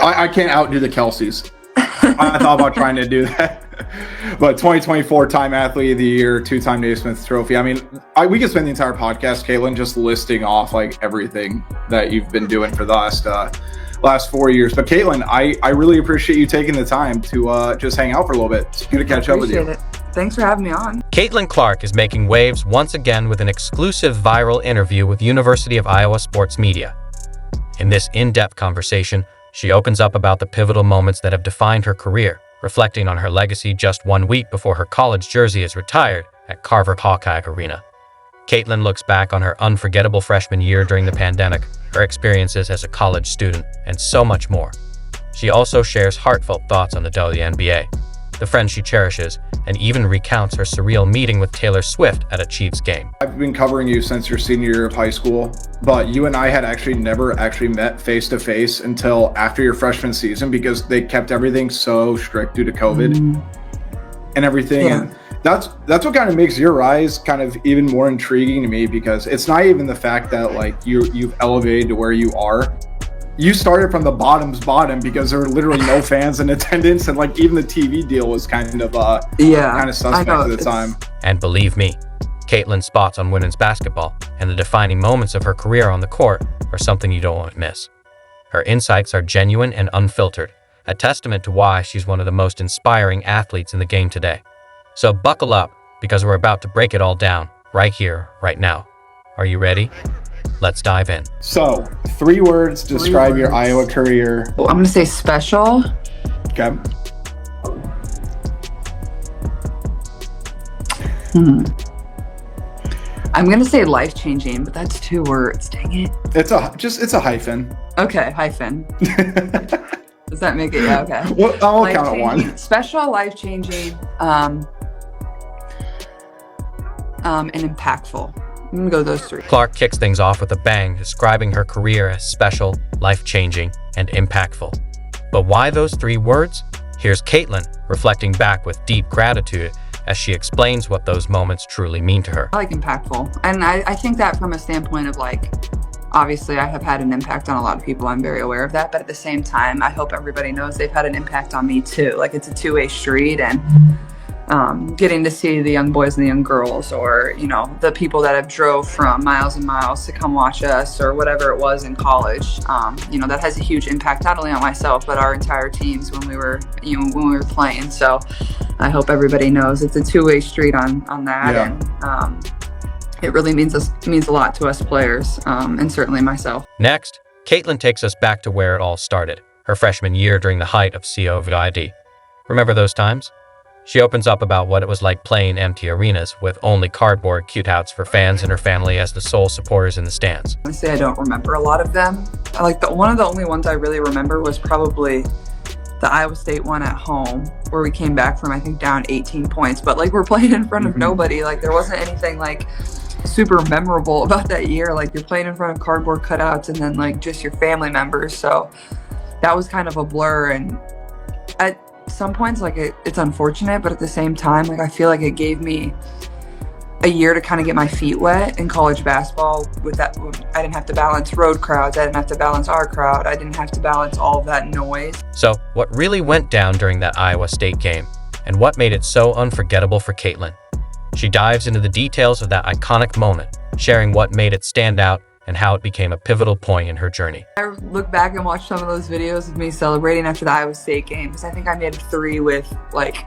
I can't outdo the Kelseys. I thought about trying to do that. But 2024 Time Athlete of the Year, 2-time Naismith Trophy. I mean, we could spend the entire podcast, Caitlin, just listing off like everything that you've been doing for the last 4 years. But Caitlin, I really appreciate you taking the time to just hang out for a little bit. It's good to catch up with you. It. Thanks for having me on. Caitlin Clark is making waves once again with an exclusive viral interview with University of Iowa Sports Media. In this in-depth conversation, she opens up about the pivotal moments that have defined her career, reflecting on her legacy just 1 week before her college jersey is retired at Carver Hawkeye Arena. Caitlin looks back on her unforgettable freshman year during the pandemic, her experiences as a college student, and so much more. She also shares heartfelt thoughts on the WNBA, the friends she cherishes, and even recounts her surreal meeting with Taylor Swift at a Chiefs game. I've been covering you since your senior year of high school, but you and I had never met face to face until after your freshman season because they kept everything so strict due to COVID and everything. Yeah. And that's what kind of makes your rise kind of even more intriguing to me, because it's not even the fact that like you've elevated to where you are. You started from the bottom's bottom because there were literally no fans in attendance, and like even the TV deal was kind of suspect at the time. And believe me, Caitlin's spots on women's basketball and the defining moments of her career on the court are something you don't want to miss. Her insights are genuine and unfiltered, a testament to why she's one of the most inspiring athletes in the game today. So buckle up, because we're about to break it all down right here, right now. Are you ready? Let's dive in. So, 3 words describe your Iowa career. I'm going to say special. Okay. I'm going to say life-changing, but that's 2 words. Dang it. It's a hyphen. Okay, hyphen. Does that make it? Yeah, okay. Well, I'll count it 1. Special, life-changing, and impactful. I'm going to go those 3. Clark kicks things off with a bang, describing her career as special, life-changing, and impactful. But why those 3 words? Here's Caitlin reflecting back with deep gratitude as she explains what those moments truly mean to her. I like impactful. And I think that from a standpoint of like, obviously I have had an impact on a lot of people. I'm very aware of that. But at the same time, I hope everybody knows they've had an impact on me too. Like it's a 2-way street, and getting to see the young boys and the young girls, or, you know, the people that have drove from miles and miles to come watch us, or whatever it was in college, you know, that has a huge impact, not only on myself, but our entire teams when we were playing. So I hope everybody knows it's a 2-way street on that. Yeah. And it really means a lot to us players, and certainly myself. Next, Caitlin takes us back to where it all started, her freshman year during the height of COVID. Remember those times? She opens up about what it was like playing empty arenas with only cardboard cutouts for fans and her family as the sole supporters in the stands. Honestly, I don't remember a lot of them. One of the only ones I really remember was probably the Iowa State one at home, where we came back from, I think, down 18 points. But like, we're playing in front of nobody. Like, there wasn't anything like super memorable about that year. Like, you're playing in front of cardboard cutouts and then like just your family members. So that was kind of a blur. And at some points, like it's unfortunate, but at the same time, like I feel like it gave me a year to kind of get my feet wet in college basketball. With that, I didn't have to balance road crowds, I didn't have to balance our crowd, I didn't have to balance all of that noise. So what really went down during that Iowa State game, and what made it so unforgettable for Caitlin? She dives into the details of that iconic moment, sharing what made it stand out and how it became a pivotal point in her journey. I look back and watch some of those videos of me celebrating after the Iowa State game, because I think I made a 3 with like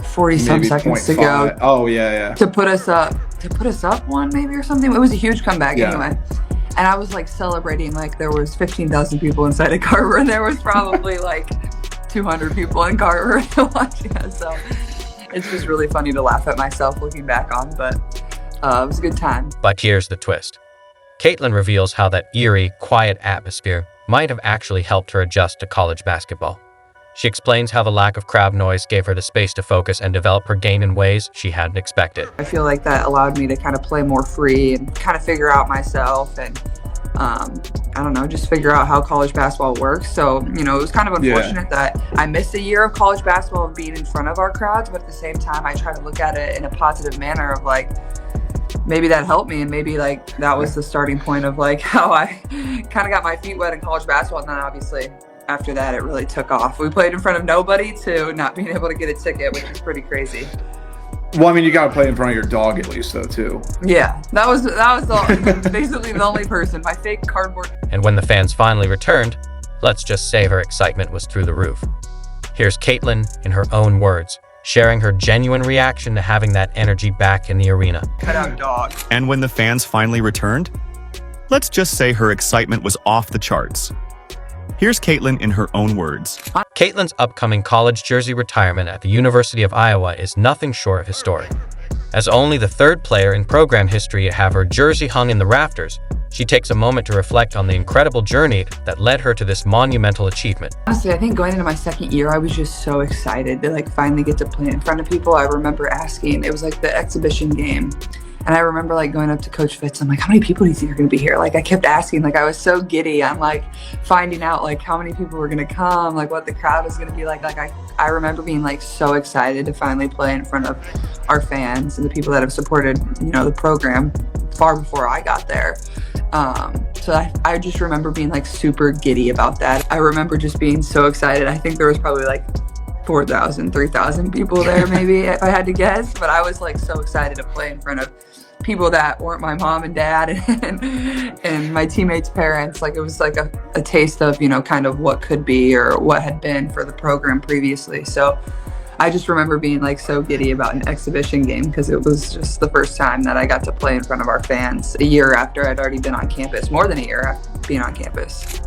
40 some seconds to go. Oh yeah. To put us up 1 maybe or something. It was a huge comeback anyway. And I was like celebrating like there was 15,000 people inside of Carver, and there was probably like 200 people in Carver watching us. So it's just really funny to laugh at myself looking back on, but it was a good time. But here's the twist. Caitlin reveals how that eerie, quiet atmosphere might have actually helped her adjust to college basketball. She explains how the lack of crowd noise gave her the space to focus and develop her game in ways she hadn't expected. I feel like that allowed me to kind of play more free and kind of figure out myself and, I don't know, just figure out how college basketball works. So, you know, it was kind of unfortunate that I missed a year of college basketball of being in front of our crowds, but at the same time, I try to look at it in a positive manner of like, maybe that helped me, and maybe like that was the starting point of like how I kind of got my feet wet in college basketball. And then obviously after that, it really took off. We played in front of nobody to not being able to get a ticket, which is pretty crazy. Well, I mean, you got to play in front of your dog at least, though, too. Yeah, that was basically the only person. My fake cardboard. And when the fans finally returned, let's just say her excitement was through the roof. Here's Caitlin in her own words, sharing her genuine reaction to having that energy back in the arena. Cut out dog. And when the fans finally returned, let's just say her excitement was off the charts. Here's Caitlin in her own words. Caitlin's upcoming college jersey retirement at the University of Iowa is nothing short of historic. As only the third player in program history to have her jersey hung in the rafters, she takes a moment to reflect on the incredible journey that led her to this monumental achievement. Honestly, I think going into my second year, I was just so excited to finally get to play in front of people. I remember asking, it was like the exhibition game. And I remember going up to Coach Fitz. I'm like, how many people do you think are going to be here? I kept asking, I was so giddy. I'm finding out how many people were going to come, what the crowd was going to be like. I remember being so excited to finally play in front of our fans and the people that have supported, the program far before I got there. So I just remember being super giddy about that. I remember just being so excited. I think there was probably 4,000, 3,000 people there maybe if I had to guess, but I was so excited to play in front of people that weren't my mom and dad and my teammates' parents. It was a taste of, kind of what could be or what had been for the program previously. So I just remember being so giddy about an exhibition game because it was just the first time that I got to play in front of our fans a year after I'd already been on campus, more than a year after being on campus.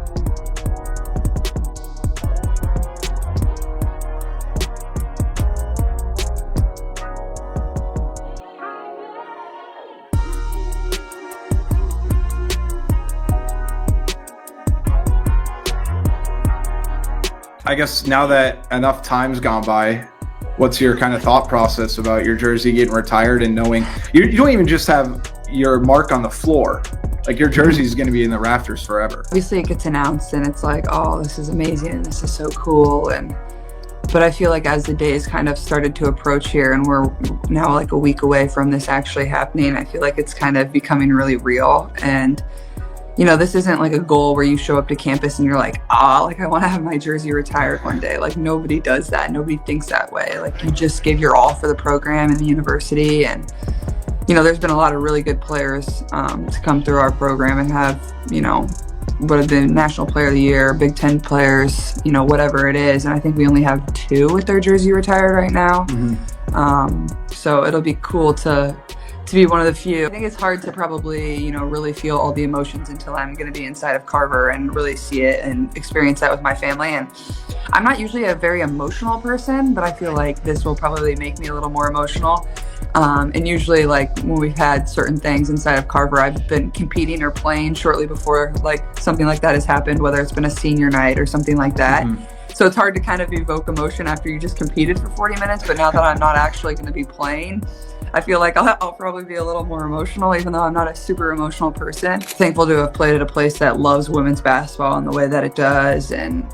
I guess now that enough time's gone by, what's your kind of thought process about your jersey getting retired and knowing you don't even just have your mark on the floor? Your jersey is going to be in the rafters forever. Obviously, it gets announced and it's oh, this is amazing and this is so cool. But I feel as the days kind of started to approach here and we're now a week away from this actually happening, I feel it's kind of becoming really real. And this isn't a goal where you show up to campus and you're I want to have my jersey retired one day. Nobody does that. Nobody thinks that way. You just give your all for the program and the university. And, there's been a lot of really good players to come through our program and have, what have been National Player of the Year, Big Ten players, whatever it is. And I think we only have 2 with their jersey retired right now. Mm-hmm. So it'll be cool to be one of the few. I think it's hard to probably, really feel all the emotions until I'm going to be inside of Carver and really see it and experience that with my family. And I'm not usually a very emotional person, but I feel this will probably make me a little more emotional. And usually when we've had certain things inside of Carver, I've been competing or playing shortly before something like that has happened, whether it's been a senior night or something like that. Mm-hmm. So it's hard to kind of evoke emotion after you just competed for 40 minutes. But now that I'm not actually going to be playing, I feel I'll probably be a little more emotional, even though I'm not a super emotional person. Thankful to have played at a place that loves women's basketball in the way that it does, and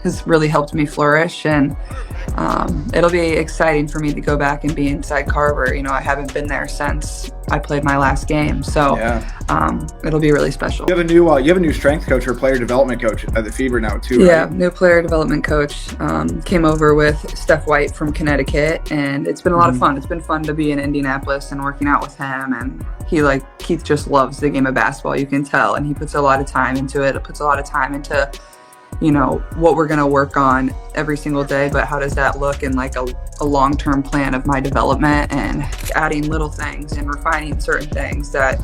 has really helped me flourish. And it'll be exciting for me to go back and be inside Carver. I haven't been there since I played my last game, so it'll be really special. You have a new strength coach or player development coach at the Fever now too, right? Yeah, new player development coach. Came over with Steph White from Connecticut, and it's been a lot of fun. It's been fun to be in Indianapolis and working out with him. And Keith just loves the game of basketball. You can tell, and he puts a lot of time into it. It puts a lot of time into what we're going to work on every single day, but how does that look in a long-term plan of my development, and adding little things and refining certain things that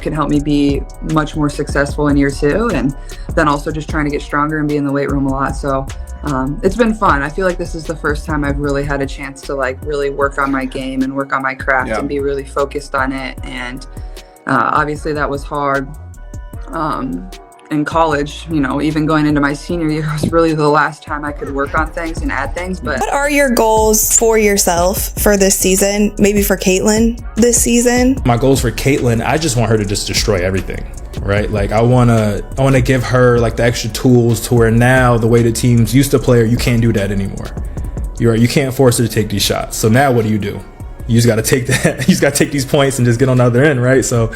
can help me be much more successful in year 2, and then also just trying to get stronger and be in the weight room a lot. So it's been fun. I feel this is the first time I've really had a chance to really work on my game and work on my craft and be really focused on it. And obviously that was hard. In college, even going into my senior year was really the last time I could work on things and add things. But what are your goals for yourself for this season? Maybe for Caitlin this season? My goals for Caitlin, I just want her to just destroy everything, right? I want to give her the extra tools to where now the way the teams used to play her, you can't do that anymore. You can't force her to take these shots. So now what do? You just got to take that. You just got to take these points and just get on the other end, right? So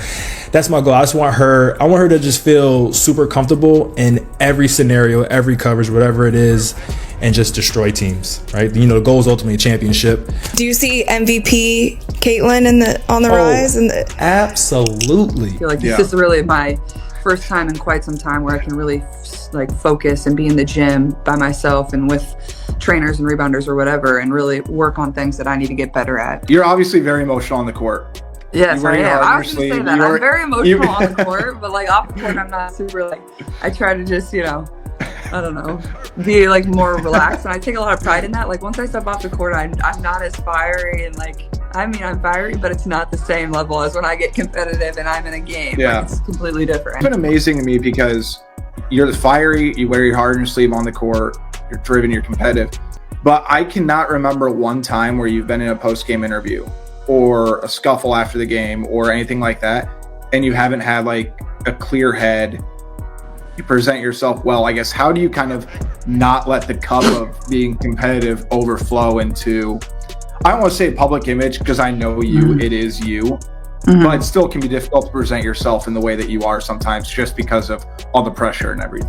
that's my goal. I want her to just feel super comfortable in every scenario, every coverage, whatever it is, and just destroy teams, right? You know, the goal is ultimately a championship. Do you see MVP Caitlin on the rise? Absolutely. I feel like this is really my first time in quite some time where I can really like focus and be in the gym by myself and with trainers and rebounders or whatever, and really work on things that I need to get better at. You're obviously very emotional on the court. Yes, I am. I was going to say that. I'm very emotional on the court, but like off the court, I'm not super like, I try to just, you know, I don't know, be like more relaxed. And I take a lot of pride in that. Like once I step off the court, I'm not as fiery and like, I mean, I'm fiery, but it's not the same level as when I get competitive and I'm in a game. Yeah. Like, it's completely different. It's been amazing to me because you're fiery, you wear your heart on your sleeve on the court, you're driven, you're competitive. But I cannot remember one time where you've been in a post-game interview or a scuffle after the game or anything like that, and you haven't had like a clear head. You present yourself well. I guess, how do you kind of not let the cup of being competitive overflow into, I don't want to say public image because I know you, it is you, but it still can be difficult to present yourself in the way that you are sometimes just because of all the pressure and everything.